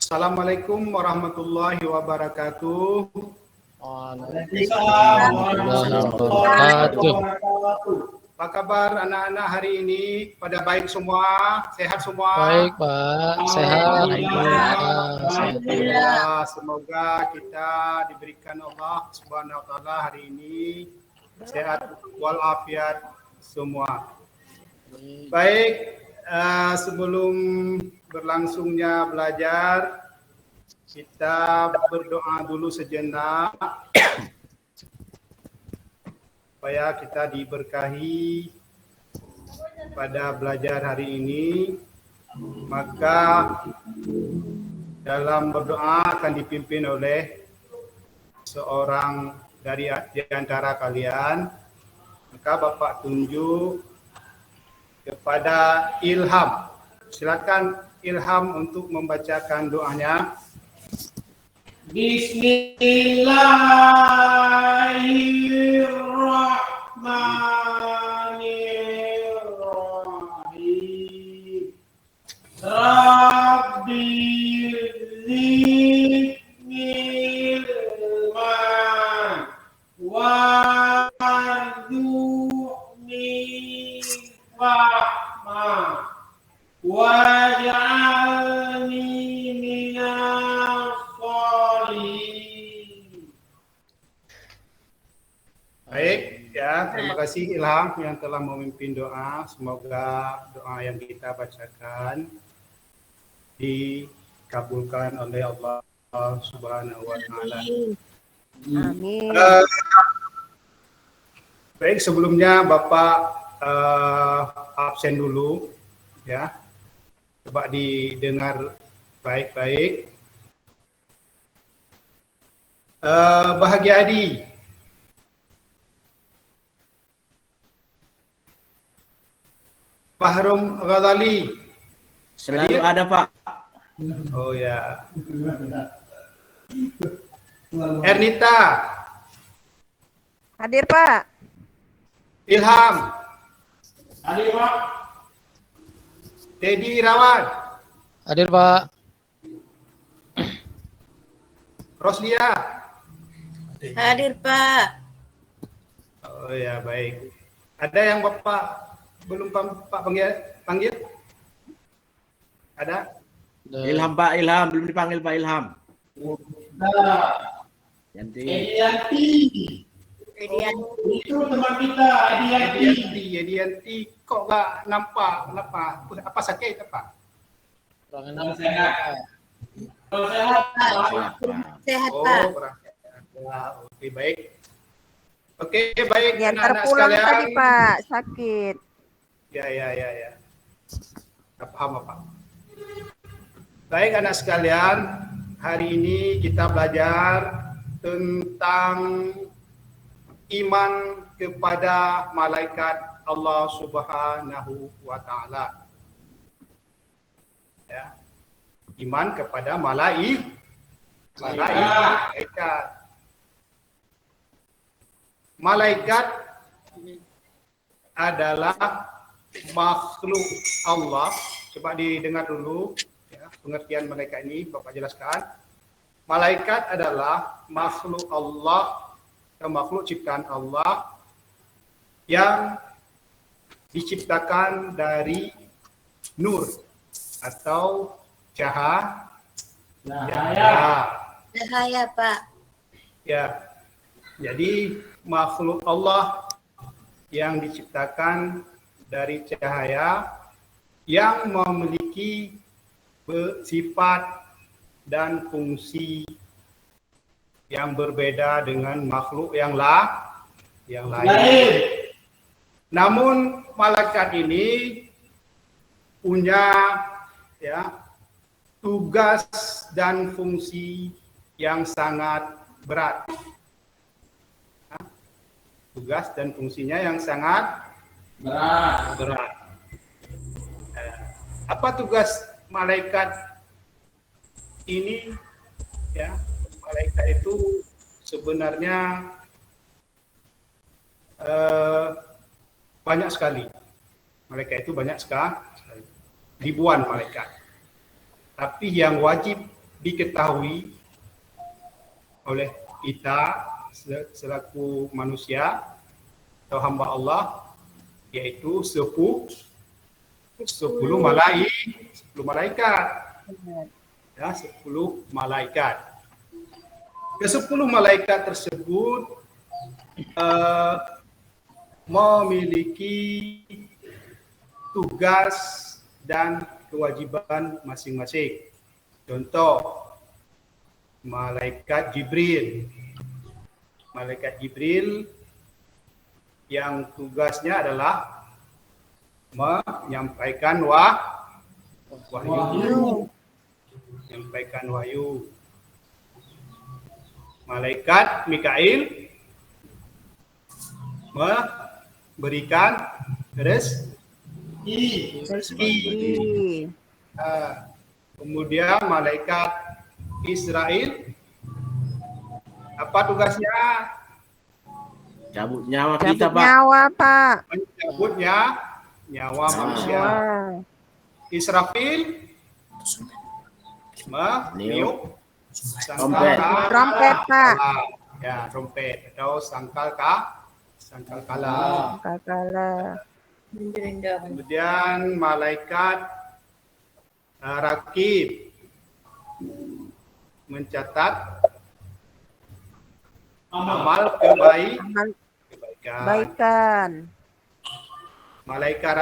Assalamualaikum warahmatullahi wabarakatuh. Waalaikumsalam warahmatullahi wabarakatuh. Apa kabar anak-anak hari ini? Pada baik semua? Sehat semua? Baik, Pak. Sehat. Alhamdulillah. Semoga kita diberikan Allah Subhanahu wa taala hari ini sehat walafiat semua. Baik, sebelum berlangsungnya belajar, kita berdoa dulu sejenak supaya kita diberkahi pada belajar hari ini. Maka dalam berdoa akan dipimpin oleh seorang dari antara kalian. Maka Bapak tunjuk kepada Ilham. Silakan Ilham untuk membacakan doanya. Bismillahirrahmanirrahim. Rabbi zidni ilman warzuqni fahma waj'alni minas sholihin. Baik, ya, terima kasih Ilham yang telah memimpin doa. Semoga doa yang kita bacakan dikabulkan oleh Allah Subhanahu wa taala. Amin. Baik, sebelumnya Bapak absen dulu, ya. Coba didengar baik-baik. Bahagia Adi. Fahrum Ghazali. Selalu ada, Pak. Oh ya. Ernita. Hadir, Pak. Ilham. Hadir, Pak. Teddy Irawan. Hadir, Pak. Roslia. Hadir, Pak. Oh ya, baik. Ada yang Bapak belum Pak panggil? Ada? Ilham, Pak. Ilham. Belum dipanggil, Pak Ilham. Yanti. Itu teman kita, Edianti. Kok nggak nampak? Kenapa? Apa sakit apa? Ruangan sehat. Kalau sehat, Sehat, Oh, Pak. kurang sehat. Oke, baik. Oke, baik Yang anak-anak terpulang sekalian. tadi, Pak, sakit. Ya. Nggak paham apa. Baik anak sekalian, hari ini kita belajar tentang iman kepada malaikat Allah Subhanahu wa taala. Ya. Iman kepada malaikat. Malaikat adalah makhluk Allah. Coba didengar dulu ya, pengertian malaikat ini Bapak jelaskan. Malaikat adalah makhluk Allah, makhluk ciptaan Allah yang diciptakan dari nur atau cahaya. Cahaya, Pak. Ya. Jadi makhluk Allah yang diciptakan dari cahaya yang memiliki sifat dan fungsi yang berbeda dengan makhluk yang lain. Namun malaikat ini punya ya tugas dan fungsi yang sangat berat. Tugas dan fungsinya yang sangat berat. Apa tugas malaikat ini? Ya, malaikat itu sebenarnya banyak sekali. Malaikat itu banyak sekali. Ribuan malaikat. Tapi yang wajib diketahui oleh kita selaku manusia atau hamba Allah, yaitu 10 malaikat. Ya, 10 malaikat. Ke-10 malaikat tersebut memiliki tugas dan kewajiban masing-masing. Contoh, malaikat Jibril. Malaikat Jibril yang tugasnya adalah menyampaikan wahyu. Menyampaikan wahyu. Malaikat Mikail memberikan rezeki. Kemudian malaikat Israel, apa tugasnya? Cabut nyawa Cabut kita, Pak. nyawa, Pak. Mencabut nyawa manusia. Wah. Israfil meniup Trompet. Trompet, Pak. Ya, trompet atau sangkakala. Kakala. Kemudian malaikat Rakib mencatat amal kebaikan. Kebaikan. Malaikat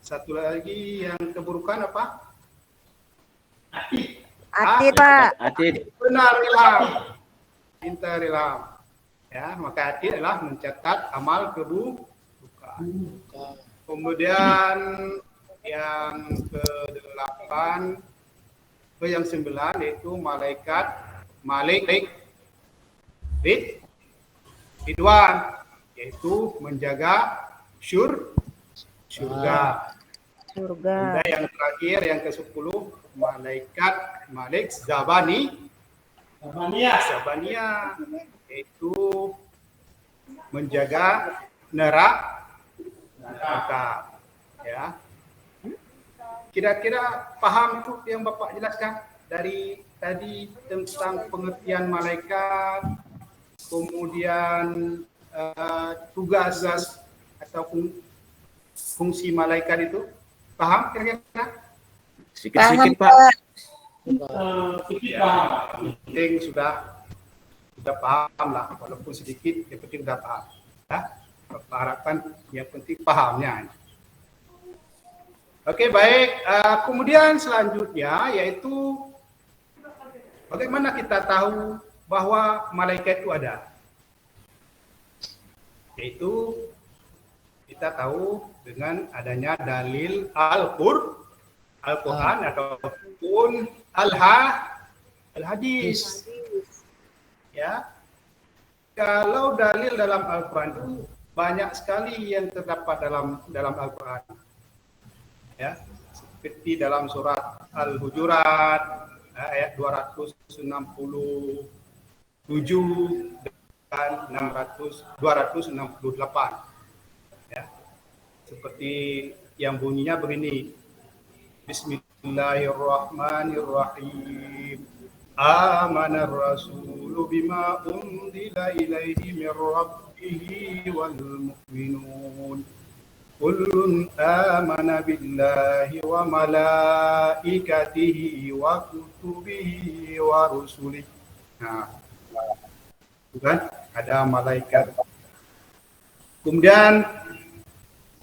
satu lagi yang keburukan apa? Atid, Pak. Atid. Benar, Ilham. Pintar, Ilham. Ya, maka Atid adalah mencatat amal keburukan. Kemudian yang ke-8 yang 9 yaitu malaikat Malik Ridwan, yaitu menjaga surga. Surga. Dan yang terakhir yang ke-10 malaikat Malik Zabania, yaitu menjaga neraka. Ya. Kira-kira paham itu yang Bapak jelaskan dari tadi tentang pengertian malaikat, kemudian tugas atau fungsi malaikat itu? Paham kira-kira? Sedikit-sedikit, Pak. Sedikit paham. Penting sudah paham lah, walaupun sedikit, yang penting sudah paham. Ya? Bapak harapkan yang penting pahamnya. Oke, baik. Kemudian selanjutnya yaitu bagaimana kita tahu bahwa malaikat itu ada? Yaitu kita tahu dengan adanya dalil Al-Quran ataupun Al-Hadis. Ya. Kalau dalil dalam Al-Quran itu banyak sekali yang terdapat dalam Al-Quran. Ya, seperti dalam surat Al-Hujurat ayat 267 dan 268. Ya. Seperti yang bunyinya begini. Bismillahirrahmanirrahim. Amanar rasulu bima unzila ilaihi min rabbih wal mu'minun. Kullun amana billahi wa malaikatihi wa kutubihi wa rusulihi. Nah, bukan ada malaikat. Kemudian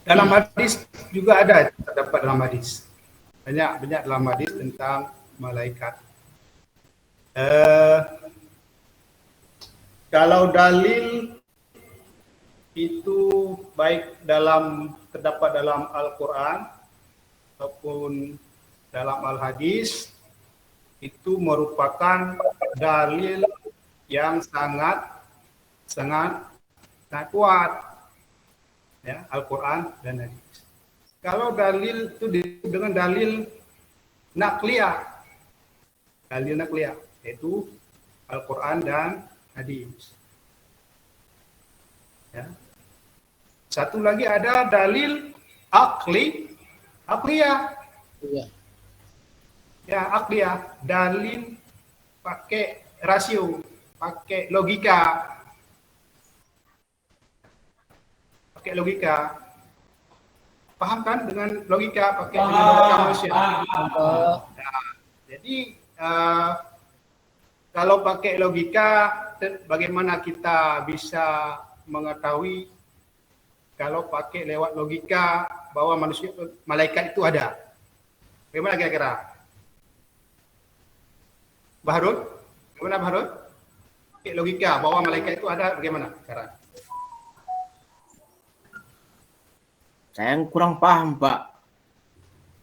dalam hadis juga ada, terdapat dalam hadis. Banyak dalam hadis tentang malaikat. Kalau dalil itu baik terdapat dalam Al-Quran ataupun dalam Al-Hadis, itu merupakan dalil yang sangat kuat, ya, Al-Quran dan Hadis. Kalau dalil itu dengan dalil nakliyah, yaitu Al-Quran dan Hadis. Ya. Satu lagi ada dalil akliyah, Iya. Ya, akliyah, dalil pakai rasio, pakai logika. Pakai logika. Paham kan dengan logika, pakai dengan logika manusia. Pak. Jadi kalau pakai logika, bagaimana kita bisa mengetahui kalau pakai lewat logika bahwa manusia, malaikat itu ada? Bagaimana kira-kira? Bahrul? Bagaimana Bahrul? Pakai logika bahwa malaikat itu ada, bagaimana sekarang? Saya kurang paham, Pak.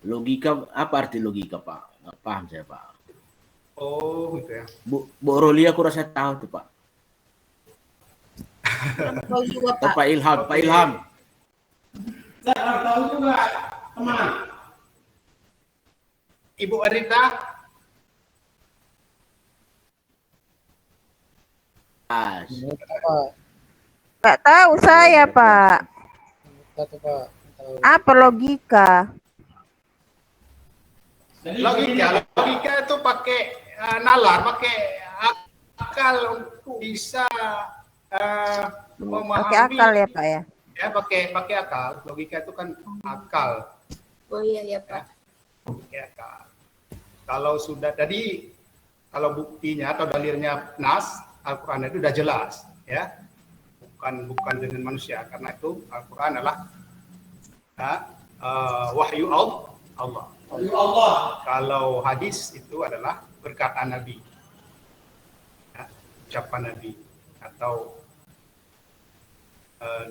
Logika, apa arti logika, Pak? Nggak paham saya, Pak. Oh, gitu ya. Bu Roli aku rasa tahu tuh, Pak. Tahu juga Oh, Pak. Pak Ilham, Pak Ilham. Saya tahu juga, teman. Ibu Arita? Ah, Pak. Nggak tahu saya, Pak. Satu Pak. Tahu. Apa logika? Jadi Logika itu pakai nalar, pakai akal untuk bisa memahami. Pakai akal ya, Pak ya? Ya, pakai akal. Logika itu kan akal. Oh iya ya Pak. Pakai akal. Kalau sudah tadi, kalau buktinya atau dalilnya nas, Al-Quran itu sudah jelas, ya. Bukan dengan manusia, karena itu Al-Quran adalah wahyu Allah. Ya Allah. Kalau hadis itu adalah perkataan Nabi, ya, ucapan Nabi atau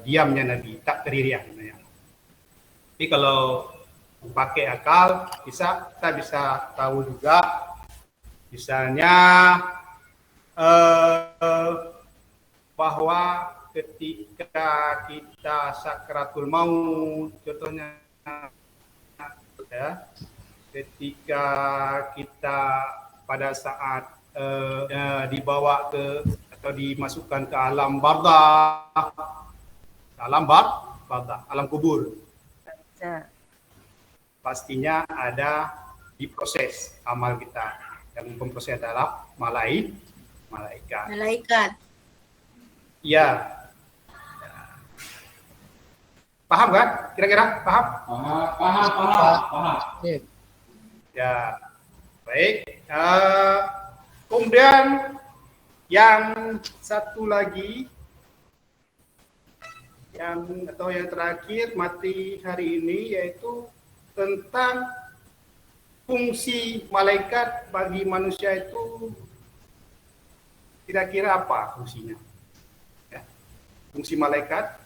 diamnya Nabi, tak teririah namanya. Tapi kalau pakai akal, kita bisa tahu juga, misalnya bahwa ketika kita sakratul maut, contohnya, ya, ketika kita pada saat dibawa ke atau dimasukkan ke alam barzakh, alam kubur, Ya. pastinya ada diproses amal kita, yang memproses adalah malaikat. Malaikat. Ya. Paham kan? Kira-kira paham? Paham. Iya. Ya, baik. Kemudian yang satu lagi, yang terakhir mati hari ini, yaitu tentang fungsi malaikat bagi manusia itu kira-kira apa fungsinya? Ya. Fungsi malaikat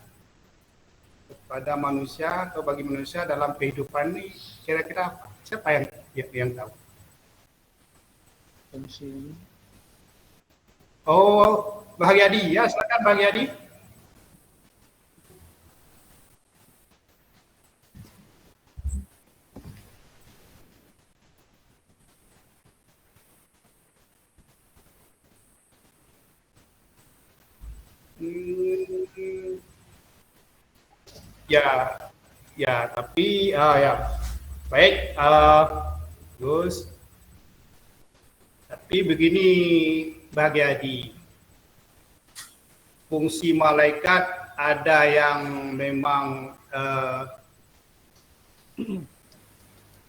kepada manusia atau bagi manusia dalam kehidupan ini kira-kira apa? Siapa yang tahu? Fungsi. Oh, Bahagiadi, ya silakan Bahagiadi. Ya, tapi ya, baik, Gus. Tapi begini, Bahagiadi, fungsi malaikat ada yang memang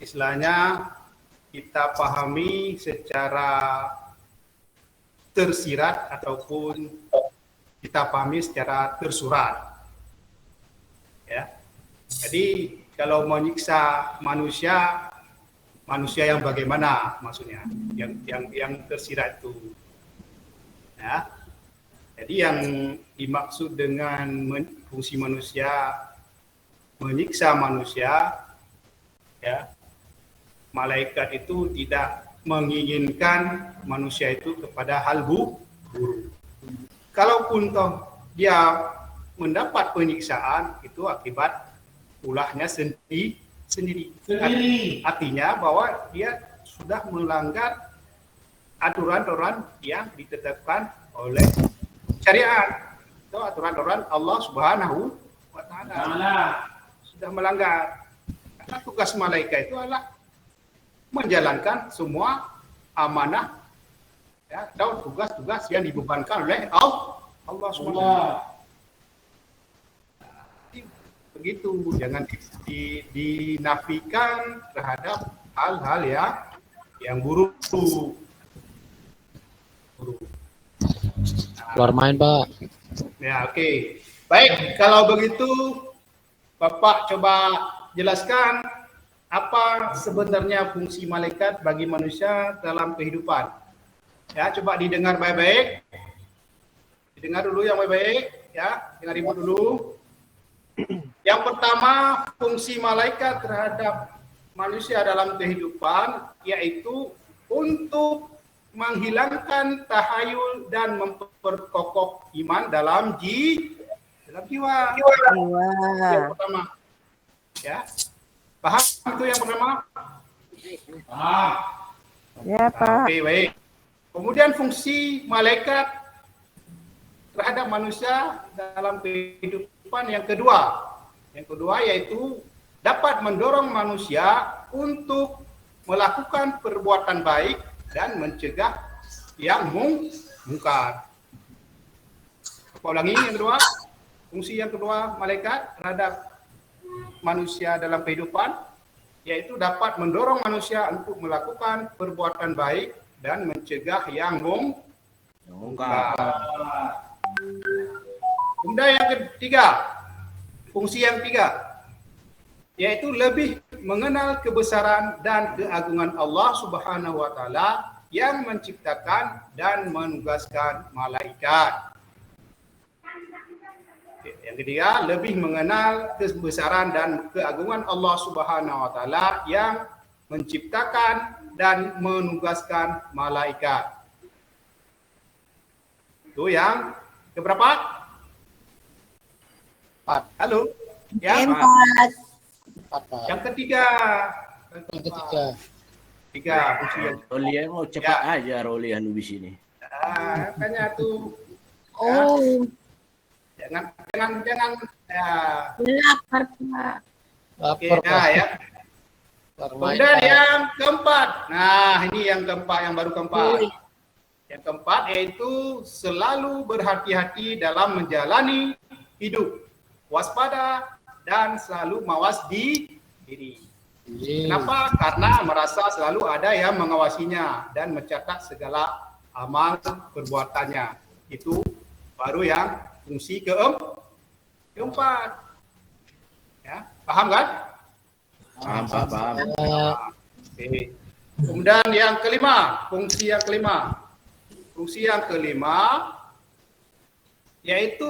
istilahnya kita pahami secara tersirat ataupun kita pahami secara tersurat. Ya. Jadi kalau menyiksa manusia yang bagaimana maksudnya? Yang tersirat itu. Ya. Jadi yang dimaksud dengan fungsi manusia menyiksa manusia, ya, malaikat itu tidak menginginkan manusia itu kepada hal buruk. Kalaupun toh dia mendapat penyiksaan, itu akibat ulahnya sendiri. Artinya bahwa dia sudah melanggar aturan-aturan yang ditetapkan oleh syariat atau aturan-aturan Allah Subhanahu wa Ta'ala. Sudah melanggar. Karena tugas malaikat itu adalah menjalankan semua amanah ya, atau tugas-tugas yang dibebankan oleh Allah SWT. Begitu, jangan dinafikan terhadap hal-hal yang buruk. Keluar main, Pak. Ya, oke. Baik, kalau begitu Bapak coba jelaskan apa sebenarnya fungsi malaikat bagi manusia dalam kehidupan. Ya, coba didengar baik-baik. Didengar dulu yang baik-baik, ya. Dengar Ibu dulu. Yang pertama, fungsi malaikat terhadap manusia dalam kehidupan yaitu untuk menghilangkan tahayul dan memperkokoh iman dalam jiwa. Yang pertama, ya, paham itu yang pertama? Paham. Ya, Pak. Oke, baik. Kemudian fungsi malaikat terhadap manusia dalam kehidupan yang kedua. Yang kedua yaitu dapat mendorong manusia untuk melakukan perbuatan baik dan mencegah yang mungkar. Apa ulangi yang kedua? Fungsi yang kedua malaikat terhadap manusia dalam kehidupan yaitu dapat mendorong manusia untuk melakukan perbuatan baik dan mencegah yang mungkar. Kemudian yang ketiga, fungsi yang ketiga yaitu lebih mengenal kebesaran dan keagungan Allah Subhanahu wa taala yang menciptakan dan menugaskan malaikat. Yang ketiga, lebih mengenal kebesaran dan keagungan Allah Subhanahu wa taala yang menciptakan dan menugaskan malaikat. Itu yang keberapa? 4. Halo? Ya, Empat. 4, Pak. yang ketiga. Yang ketiga. Tiga, fungsi yang Roli mau cepat aja Roli halus ini. makanya tuh Oh, jangan ya. lapar, Pak. Lapor, Oke, Pak. ya. Keluar main, Kemudian Pak. yang keempat. Nah, ini yang keempat, yang baru keempat. Oh, iya. Yang keempat yaitu selalu berhati-hati dalam menjalani hidup, waspada dan selalu mawas diri. Kenapa? Karena merasa selalu ada yang mengawasinya dan mencatat segala amal perbuatannya. Itu baru yang fungsi keempat. Ya, paham kan? Paham, Pak, paham. Oke. Kemudian yang kelima, fungsi yang kelima. Fungsi yang kelima yaitu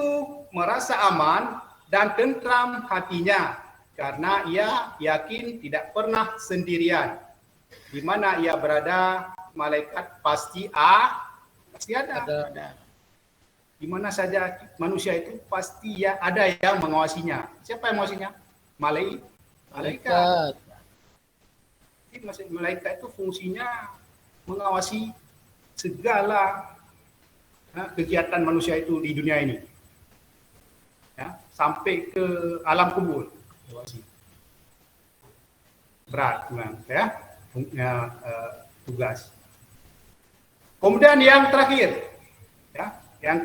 merasa aman dan tentram hatinya karena ia yakin tidak pernah sendirian. Di mana ia berada, malaikat pasti ada. Ada. Di mana saja manusia itu pasti ya ada yang mengawasinya. Siapa yang mengawasinya? Malaikat. Malaikat. Jadi malaikat itu fungsinya mengawasi segala kegiatan manusia itu di dunia ini. Ya, sampai ke alam kubur. Berat memang ya, tugas. Kemudian yang terakhir, ya, yang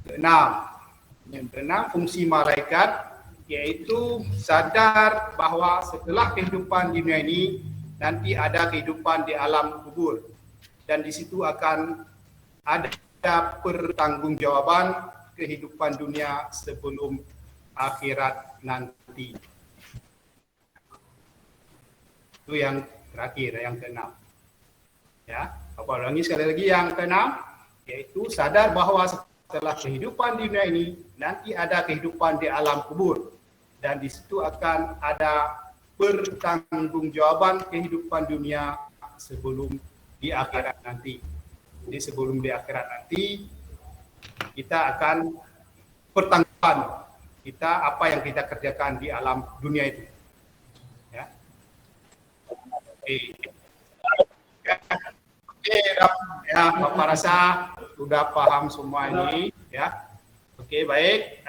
keenam. Yang keenam fungsi malaikat yaitu sadar bahwa setelah kehidupan di dunia ini nanti ada kehidupan di alam kubur dan di situ akan ada pertanggungjawaban kehidupan dunia sebelum akhirat nanti. Itu yang terakhir, yang keenam. Ya, apa ulangi sekali lagi yang keenam yaitu sadar bahwa setelah kehidupan di dunia ini nanti ada kehidupan di alam kubur dan di situ akan ada pertanggungjawaban kehidupan dunia sebelum di akhirat nanti. Jadi sebelum di akhirat nanti kita akan pertanggungan kita apa yang kita kerjakan di alam dunia itu. Ya. Oke, ya, Bapak rasa sudah paham semua ini, ya. Oke, baik.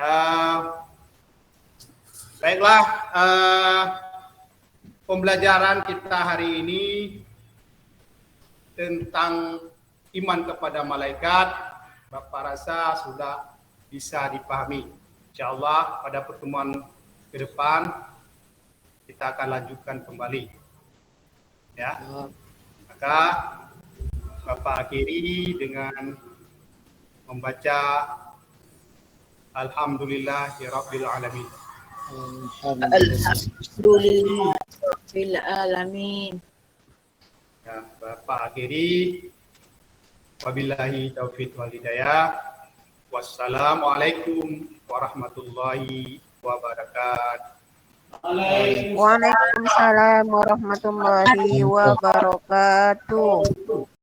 Baiklah. pembelajaran kita hari ini tentang iman kepada malaikat, Bapak rasa sudah bisa dipahami. Insyaallah pada pertemuan ke depan kita akan lanjutkan kembali. Ya. Maka Bapak akhiri dengan membaca Alhamdulillahirabbil alamin. Alhamdulillahirabbil alamin. Ya, Bapak akhiri. Wabillahi taufiq wal hidayah. Wassalamualaikum warahmatullahi wabarakatuh. Waalaikumsalam warahmatullahi wabarakatuh.